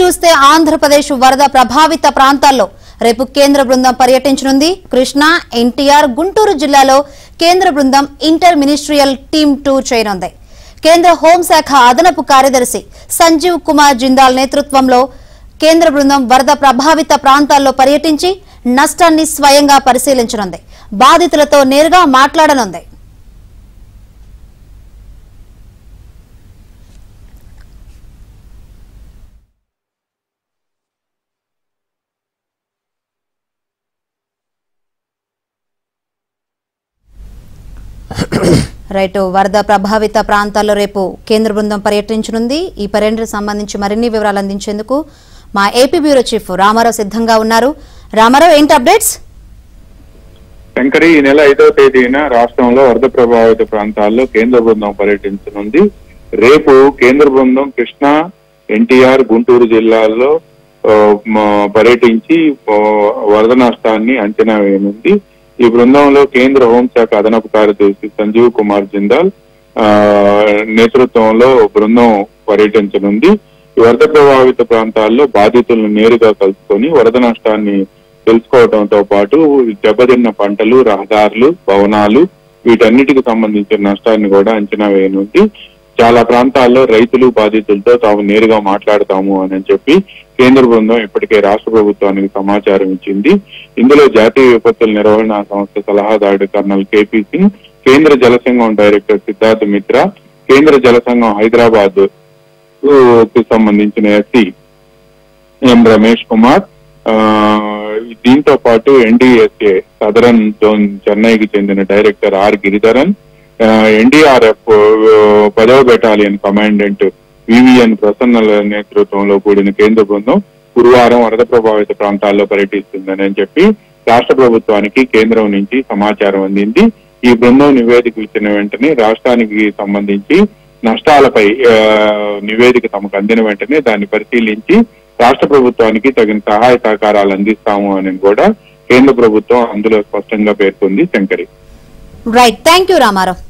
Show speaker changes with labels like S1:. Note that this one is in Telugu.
S1: చూస్తే ఆంధ్రప్రదేశ్ వరద ప్రభావిత ప్రాంతాల్లో రేపు కేంద్ర బృందం పర్యటించనుంది. కృష్ణా, ఎన్టీఆర్, గుంటూరు జిల్లాలో కేంద్ర బృందం ఇంటర్ మినిస్ట్రియల్ టీమ్ టూర్ చేయనుంది. కేంద్ర హోంశాఖ అదనపు కార్యదర్శి సంజీవ్ కుమార్ జిందాల్ నేతృత్వంలో కేంద్ర బృందం వరద ప్రభావిత ప్రాంతాల్లో పర్యటించి నష్టాన్ని స్వయంగా పరిశీలించనుంది. బాధితులతో నేరుగా మాట్లాడనుంది. రైట్, వరద ప్రభావిత ప్రాంతాల్లో రేపు కేంద్ర బృందం పర్యటించనుంది. ఈ పర్యటనకు సంబంధించి మరిన్ని వివరాలు అందించేందుకు మా ఏపీ బ్యూరో చీఫ్ రామారావు సిద్ధంగా ఉన్నారు. రామారావు, ఏంటి అప్డేట్స్?
S2: శంకరి, ఈ నెల 5వ తేదీన రాష్ట్రంలో వరద ప్రభావిత ప్రాంతాల్లో కేంద్ర బృందం పర్యటించనుంది. రేపు కేంద్ర బృందం కృష్ణా, ఎన్టీఆర్, గుంటూరు జిల్లాల్లో పర్యటించి వరద నష్టాన్ని అంచనా వేయనుంది. ఈ బృందంలో కేంద్ర హోంశాఖ అదనపు కార్యదర్శి సంజీవ్ కుమార్ జిందాల్ నేతృత్వంలో బృందం పర్యటించనుంది. ఈ వరద ప్రభావిత ప్రాంతాల్లో బాధితులను నేరుగా కలుసుకొని వరద నష్టాన్ని తెలుసుకోవడంతో పాటు దెబ్బతిన్న పంటలు, రహదారులు, భవనాలు వీటన్నిటికి సంబంధించిన నష్టాన్ని కూడా అంచనా వేయనుంది. చాలా ప్రాంతాల్లో రైతులు బాధితులతో తాము నేరుగా మాట్లాడతాము అని చెప్పి కేంద్ర బృందం ఇప్పటికే రాష్ట్ర ప్రభుత్వానికి సమాచారం ఇచ్చింది. ఇందులో జాతీయ విపత్తుల నిర్వహణ సంస్థ సలహాదారుడు కర్నల్ కేపీ సింగ్, కేంద్ర జల సంఘం డైరెక్టర్ సిద్ధార్థ్ మిత్రా, కేంద్ర జల సంఘం హైదరాబాద్ కు సంబంధించిన ఎస్సీ ఎం రమేష్ కుమార్, దీంతో పాటు ఎన్డీఎస్ఏ సదరన్ జోన్ చెన్నైకి చెందిన డైరెక్టర్ ఆర్ గిరిధరన్, ఎన్డీఆర్ఎఫ్ 10వ బెటాలియన్ కమాండెంట్ వివిఎన్ ప్రసన్నల నేతృత్వంలో కూడిన కేంద్ర బృందం గురువారం వరద ప్రభావిత ప్రాంతాల్లో పర్యటిస్తుందని చెప్పి రాష్ట్ర ప్రభుత్వానికి కేంద్రం నుంచి సమాచారం అందింది. ఈ బృందం నివేదిక ఇచ్చిన వెంటనే రాష్ట్రానికి సంబంధించి నష్టాలపై నివేదిక తమకు అందిన వెంటనే దాన్ని పరిశీలించి రాష్ట్ర ప్రభుత్వానికి తగిన సహాయ సహకారాలు అందిస్తాము అని కూడా కేంద్ర ప్రభుత్వం అందులో స్పష్టంగా పేర్కొంది. Shankari,
S1: right, thank you Ramarao.